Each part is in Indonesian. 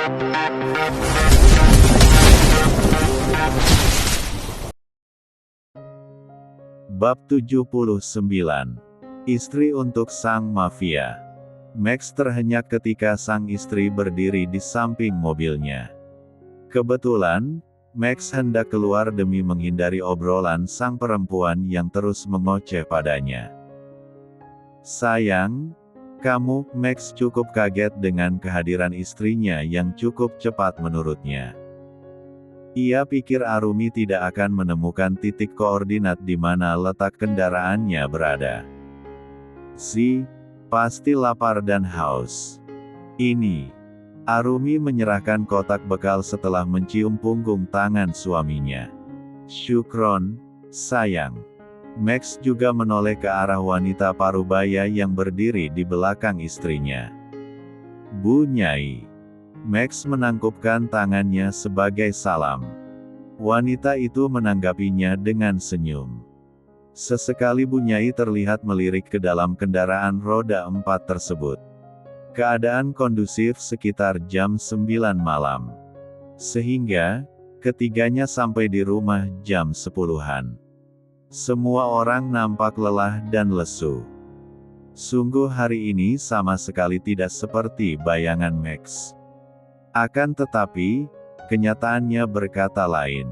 Bab 79. Istri untuk sang mafia. Max terhenyak ketika sang istri berdiri di samping mobilnya. Kebetulan, Max hendak keluar demi menghindari obrolan sang perempuan yang terus mengoceh padanya. "Sayang, kamu," Max cukup kaget dengan kehadiran istrinya yang cukup cepat menurutnya. Ia pikir Arumi tidak akan menemukan titik koordinat di mana letak kendaraannya berada. Pasti lapar dan haus. Ini. Arumi menyerahkan kotak bekal setelah mencium punggung tangan suaminya. "Syukron, sayang." Max juga menoleh ke arah wanita parubaya yang berdiri di belakang istrinya. "Bu Nyai." Max menangkupkan tangannya sebagai salam. Wanita itu menanggapinya dengan senyum. Sesekali Bu Nyai terlihat melirik ke dalam kendaraan roda 4 tersebut. Keadaan kondusif sekitar jam 9 malam. Sehingga, ketiganya sampai di rumah jam 10-an. Semua orang nampak lelah dan lesu. Sungguh hari ini sama sekali tidak seperti bayangan Max. Akan tetapi, kenyataannya berkata lain.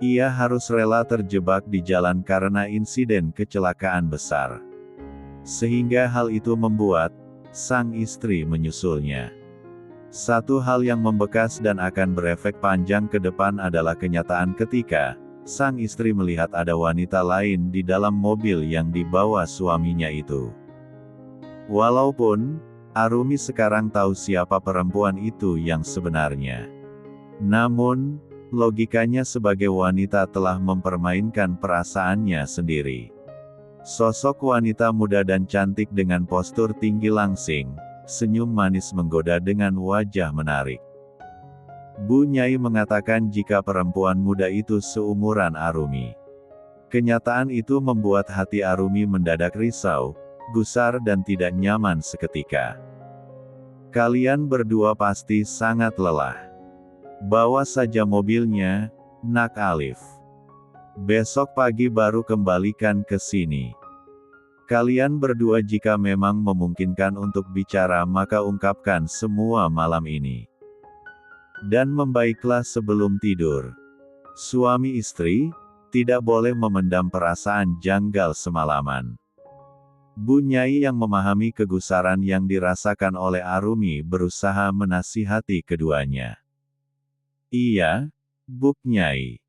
Ia harus rela terjebak di jalan karena insiden kecelakaan besar. Sehingga hal itu membuat sang istri menyusulnya. Satu hal yang membekas dan akan berefek panjang ke depan adalah kenyataan ketika sang istri melihat ada wanita lain di dalam mobil yang dibawa suaminya itu. Walaupun Arumi sekarang tahu siapa perempuan itu yang sebenarnya. Namun, logikanya sebagai wanita telah mempermainkan perasaannya sendiri. Sosok wanita muda dan cantik dengan postur tinggi langsing, senyum manis menggoda dengan wajah menarik. Bu Nyai mengatakan jika perempuan muda itu seumuran Arumi. Kenyataan itu membuat hati Arumi mendadak risau, gusar dan tidak nyaman seketika. "Kalian berdua pasti sangat lelah. Bawa saja mobilnya, Nak Alif. Besok pagi baru kembalikan ke sini. Kalian berdua jika memang memungkinkan untuk bicara maka ungkapkan semua malam ini. Dan membaiklah sebelum tidur. Suami istri, tidak boleh memendam perasaan janggal semalaman." Bu Nyai yang memahami kegusaran yang dirasakan oleh Arumi berusaha menasihati keduanya. "Iya, Bu Nyai.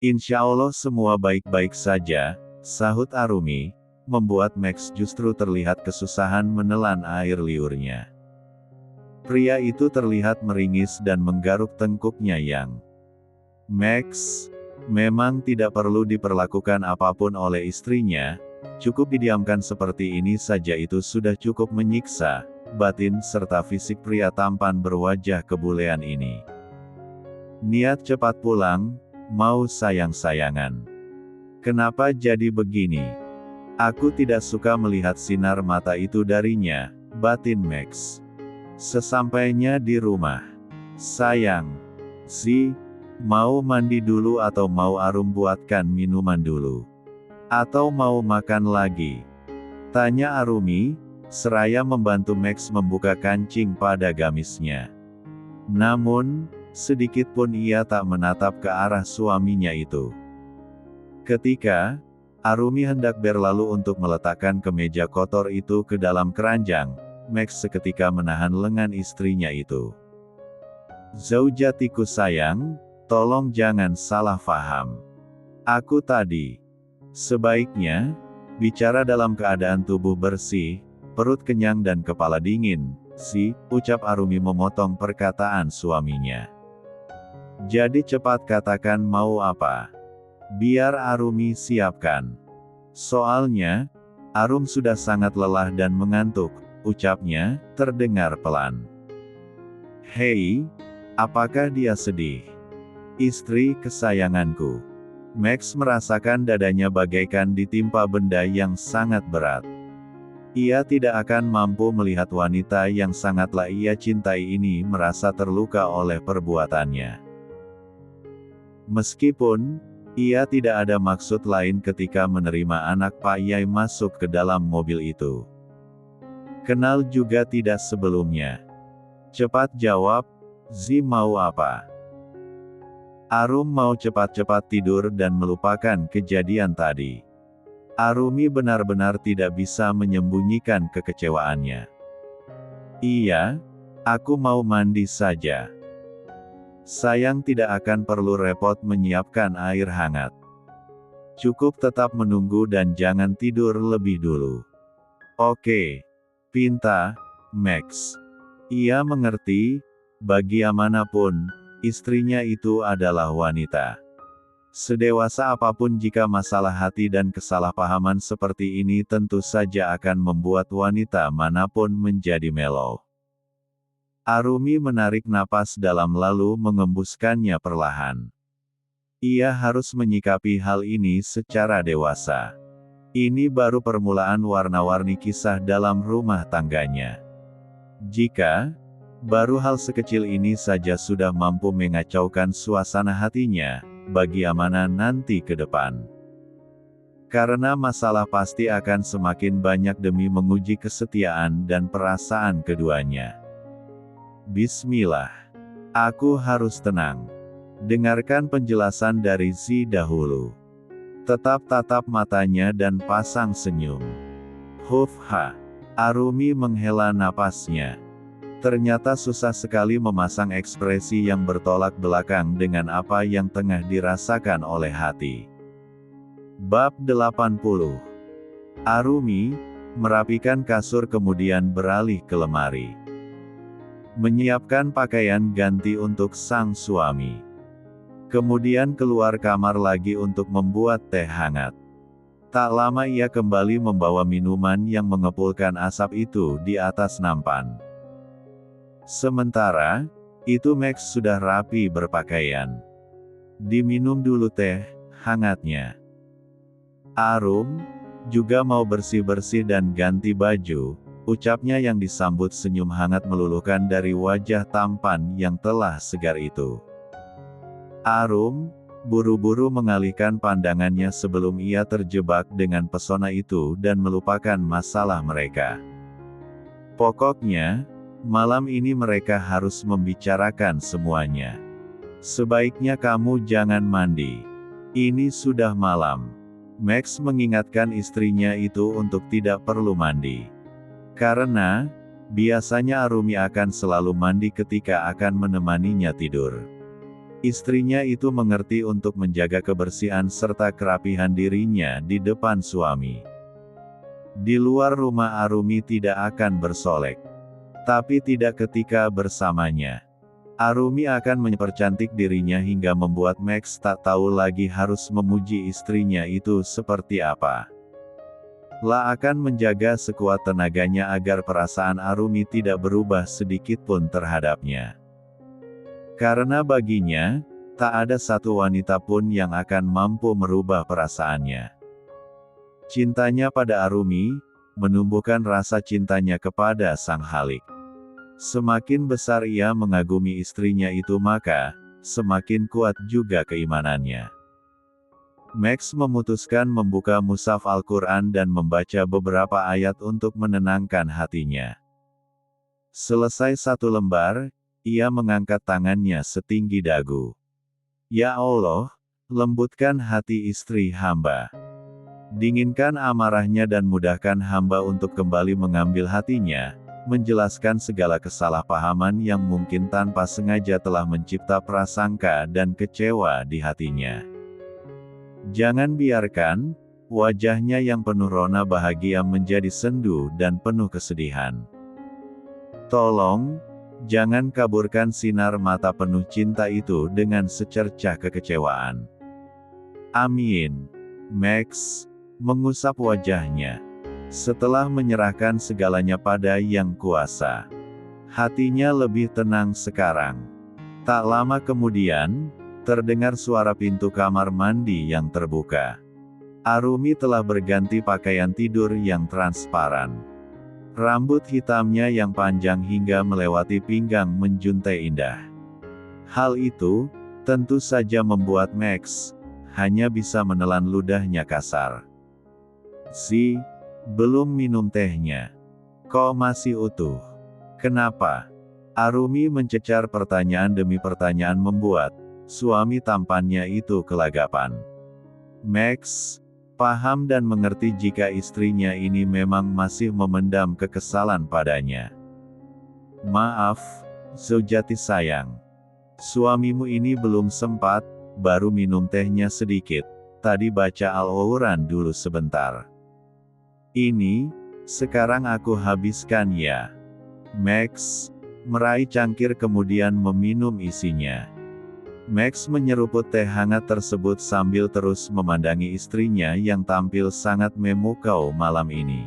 Insya Allah semua baik-baik saja," sahut Arumi, membuat Max justru terlihat kesusahan menelan air liurnya. Pria itu terlihat meringis dan menggaruk tengkuknya yang. Max, memang tidak perlu diperlakukan apapun oleh istrinya, cukup didiamkan seperti ini saja itu sudah cukup menyiksa batin serta fisik pria tampan berwajah kebulean ini. Niat cepat pulang, mau sayang-sayangan. Kenapa jadi begini? Aku tidak suka melihat sinar mata itu darinya, batin Max. Sesampainya di rumah. "Sayang, mau mandi dulu atau mau Arum buatkan minuman dulu? Atau mau makan lagi?" tanya Arumi, seraya membantu Max membuka kancing pada gamisnya. Namun, sedikit pun ia tak menatap ke arah suaminya itu. Ketika Arumi hendak berlalu untuk meletakkan kemeja kotor itu ke dalam keranjang, Max seketika menahan lengan istrinya itu. "Zaujatiku sayang, tolong jangan salah faham. Aku tadi sebaiknya bicara dalam keadaan tubuh bersih, perut kenyang dan kepala dingin, ucap Arumi memotong perkataan suaminya. "Jadi cepat katakan mau apa. Biar Arumi siapkan. Soalnya, Arum sudah sangat lelah dan mengantuk," ucapnya, terdengar pelan. "Hei, apakah dia sedih? Istri kesayanganku." Max merasakan dadanya bagaikan ditimpa benda yang sangat berat. Ia tidak akan mampu melihat wanita yang sangatlah ia cintai ini merasa terluka oleh perbuatannya. Meskipun ia tidak ada maksud lain ketika menerima anak Pak Yai masuk ke dalam mobil itu. Kenal juga tidak sebelumnya. Cepat jawab, Zi mau apa? Arum mau cepat-cepat tidur dan melupakan kejadian tadi. Arumi benar-benar tidak bisa menyembunyikan kekecewaannya. Iya, aku mau mandi saja. Sayang tidak akan perlu repot menyiapkan air hangat. Cukup tetap menunggu dan jangan tidur lebih dulu. Oke. Pinta, Max. Ia mengerti, bagaimanapun, istrinya itu adalah wanita. Sedewasa apapun jika masalah hati dan kesalahpahaman seperti ini tentu saja akan membuat wanita manapun menjadi melo. Arumi menarik napas dalam lalu mengembuskannya perlahan. Ia harus menyikapi hal ini secara dewasa. Ini baru permulaan warna-warni kisah dalam rumah tangganya. Jika baru hal sekecil ini saja sudah mampu mengacaukan suasana hatinya, bagaimana nanti ke depan? Karena masalah pasti akan semakin banyak demi menguji kesetiaan dan perasaan keduanya. Bismillah. Aku harus tenang. Dengarkan penjelasan dari Zi dahulu. Tetap tatap matanya dan pasang senyum. Hufha. Arumi menghela napasnya. Ternyata susah sekali memasang ekspresi yang bertolak belakang dengan apa yang tengah dirasakan oleh hati. Bab 80. Arumi merapikan kasur kemudian beralih ke lemari. Menyiapkan pakaian ganti untuk sang suami. Kemudian keluar kamar lagi untuk membuat teh hangat. Tak lama ia kembali membawa minuman yang mengepulkan asap itu di atas nampan. Sementara itu Max sudah rapi berpakaian. Diminum dulu teh hangatnya. Arum juga mau bersih-bersih dan ganti baju, ucapnya yang disambut senyum hangat meluluhkan dari wajah tampan yang telah segar itu. Arum buru-buru mengalihkan pandangannya sebelum ia terjebak dengan pesona itu dan melupakan masalah mereka. Pokoknya, malam ini mereka harus membicarakan semuanya. Sebaiknya kamu jangan mandi. Ini sudah malam. Max mengingatkan istrinya itu untuk tidak perlu mandi. Karena, biasanya Arumi akan selalu mandi ketika akan menemaninya tidur. Istrinya itu mengerti untuk menjaga kebersihan serta kerapihan dirinya di depan suami. Di luar rumah Arumi tidak akan bersolek. Tapi tidak ketika bersamanya. Arumi akan mempercantik dirinya hingga membuat Max tak tahu lagi harus memuji istrinya itu seperti apa. La akan menjaga sekuat tenaganya agar perasaan Arumi tidak berubah sedikit pun terhadapnya. Karena baginya, tak ada satu wanita pun yang akan mampu merubah perasaannya. Cintanya pada Arumi, menumbuhkan rasa cintanya kepada Sang Halik. Semakin besar ia mengagumi istrinya itu maka, semakin kuat juga keimanannya. Max memutuskan membuka mushaf Al-Quran dan membaca beberapa ayat untuk menenangkan hatinya. Selesai satu lembar, ia mengangkat tangannya setinggi dagu. Ya Allah, lembutkan hati istri hamba. Dinginkan amarahnya dan mudahkan hamba untuk kembali mengambil hatinya, menjelaskan segala kesalahpahaman yang mungkin tanpa sengaja telah mencipta prasangka dan kecewa di hatinya. Jangan biarkan wajahnya yang penuh rona bahagia menjadi sendu dan penuh kesedihan. Tolong, jangan kaburkan sinar mata penuh cinta itu dengan secercah kekecewaan. Amin. Max mengusap wajahnya. Setelah menyerahkan segalanya pada Yang Kuasa, hatinya lebih tenang sekarang. Tak lama kemudian, terdengar suara pintu kamar mandi yang terbuka. Arumi telah berganti pakaian tidur yang transparan. Rambut hitamnya yang panjang hingga melewati pinggang menjuntai indah. Hal itu, tentu saja membuat Max hanya bisa menelan ludahnya kasar. Belum minum tehnya. Kok masih utuh? Kenapa? Arumi mencecar pertanyaan demi pertanyaan membuat suami tampannya itu kelagapan. Max paham dan mengerti jika istrinya ini memang masih memendam kekesalan padanya. Maaf, Zaujati sayang. Suamimu ini belum sempat, baru minum tehnya sedikit. Tadi baca Al-Quran dulu sebentar. Ini, sekarang aku habiskan ya. Max meraih cangkir kemudian meminum isinya. Max menyeruput teh hangat tersebut sambil terus memandangi istrinya yang tampil sangat memukau malam ini.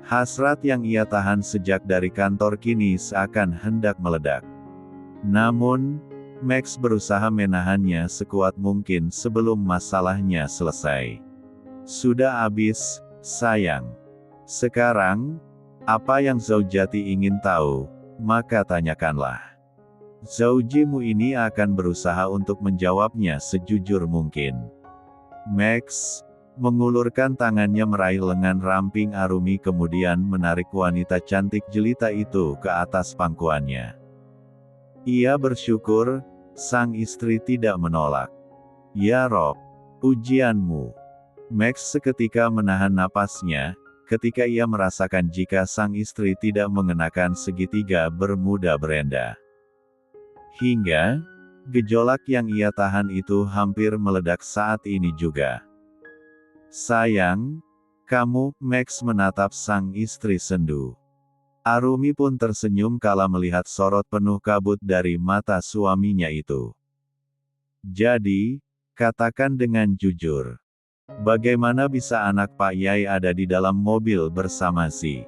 Hasrat yang ia tahan sejak dari kantor kini seakan hendak meledak. Namun, Max berusaha menahannya sekuat mungkin sebelum masalahnya selesai. Sudah habis, sayang. Sekarang, apa yang Zaujati ingin tahu, maka tanyakanlah. Zaujimu ini akan berusaha untuk menjawabnya sejujur mungkin. Max mengulurkan tangannya meraih lengan ramping Arumi kemudian menarik wanita cantik jelita itu ke atas pangkuannya. Ia bersyukur, sang istri tidak menolak. Ya Rob, ujianmu. Max seketika menahan napasnya, ketika ia merasakan jika sang istri tidak mengenakan segitiga bermuda berenda. Hingga, gejolak yang ia tahan itu hampir meledak saat ini juga. Sayang, kamu, Max menatap sang istri sendu. Arumi pun tersenyum kala melihat sorot penuh kabut dari mata suaminya itu. Jadi, katakan dengan jujur. Bagaimana bisa anak Pak Yai ada di dalam mobil bersama si?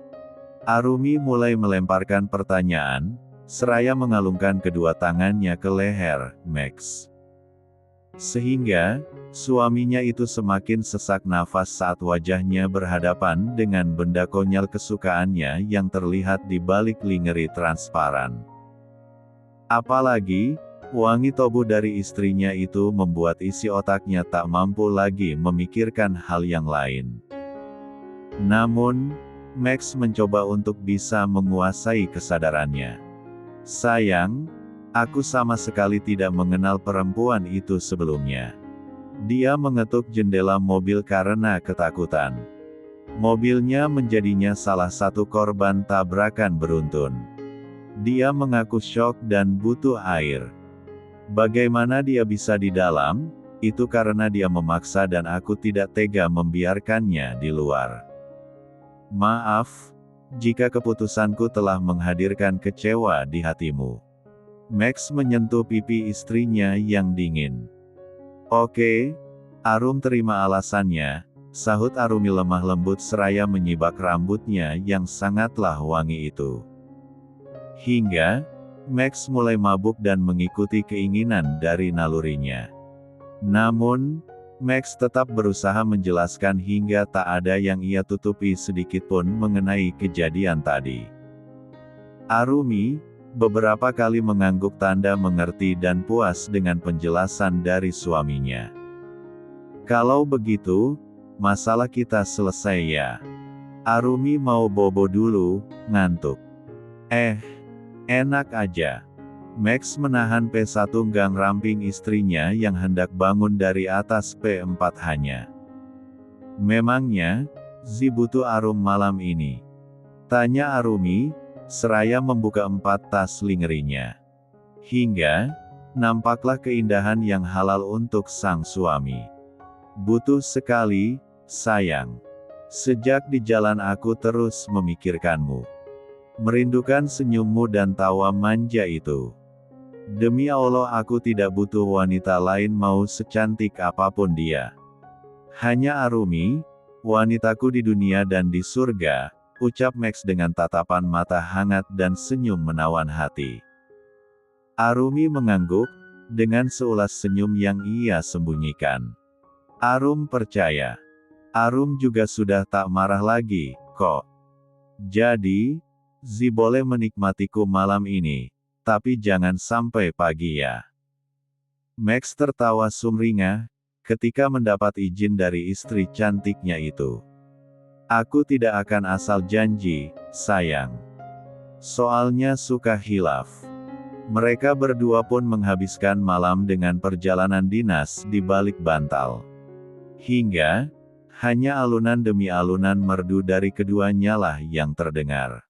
Arumi mulai melemparkan pertanyaan, seraya mengalungkan kedua tangannya ke leher Max. Sehingga, suaminya itu semakin sesak nafas saat wajahnya berhadapan dengan benda konyol kesukaannya yang terlihat di balik lingerie transparan. Apalagi, wangi tubuh dari istrinya itu membuat isi otaknya tak mampu lagi memikirkan hal yang lain. Namun, Max mencoba untuk bisa menguasai kesadarannya. Sayang, aku sama sekali tidak mengenal perempuan itu sebelumnya. Dia mengetuk jendela mobil karena ketakutan. Mobilnya menjadinya salah satu korban tabrakan beruntun. Dia mengaku syok dan butuh air. Bagaimana dia bisa di dalam? Itu karena dia memaksa dan aku tidak tega membiarkannya di luar. Maaf, jika keputusanku telah menghadirkan kecewa di hatimu. Max menyentuh pipi istrinya yang dingin. Oke, Arum terima alasannya, sahut Arumi lemah lembut seraya menyibak rambutnya yang sangatlah wangi itu. Hingga, Max mulai mabuk dan mengikuti keinginan dari nalurinya. Namun, Max tetap berusaha menjelaskan hingga tak ada yang ia tutupi sedikitpun mengenai kejadian tadi. Arumi beberapa kali mengangguk tanda mengerti dan puas dengan penjelasan dari suaminya. Kalau begitu, masalah kita selesai ya. Arumi mau bobo dulu, ngantuk. Enak aja. Max menahan P1 gang ramping istrinya yang hendak bangun dari atas P4 hanya. Memangnya, Zi butuh Arum malam ini? Tanya Arumi, seraya membuka 4 tas lingerinya. Hingga, nampaklah keindahan yang halal untuk sang suami. Butuh sekali, sayang. Sejak di jalan aku terus memikirkanmu. Merindukan senyummu dan tawa manja itu. Demi Allah aku tidak butuh wanita lain mau secantik apapun dia. Hanya Arumi, wanitaku di dunia dan di surga, ucap Max dengan tatapan mata hangat dan senyum menawan hati. Arumi mengangguk, dengan seulas senyum yang ia sembunyikan. Arum percaya. Arum juga sudah tak marah lagi, kok. Jadi, Zi boleh menikmatiku malam ini, tapi jangan sampai pagi ya. Max tertawa sumringah, ketika mendapat izin dari istri cantiknya itu. Aku tidak akan asal janji, sayang. Soalnya suka hilaf. Mereka berdua pun menghabiskan malam dengan perjalanan dinas di balik bantal. Hingga, hanya alunan demi alunan merdu dari keduanya lah yang terdengar.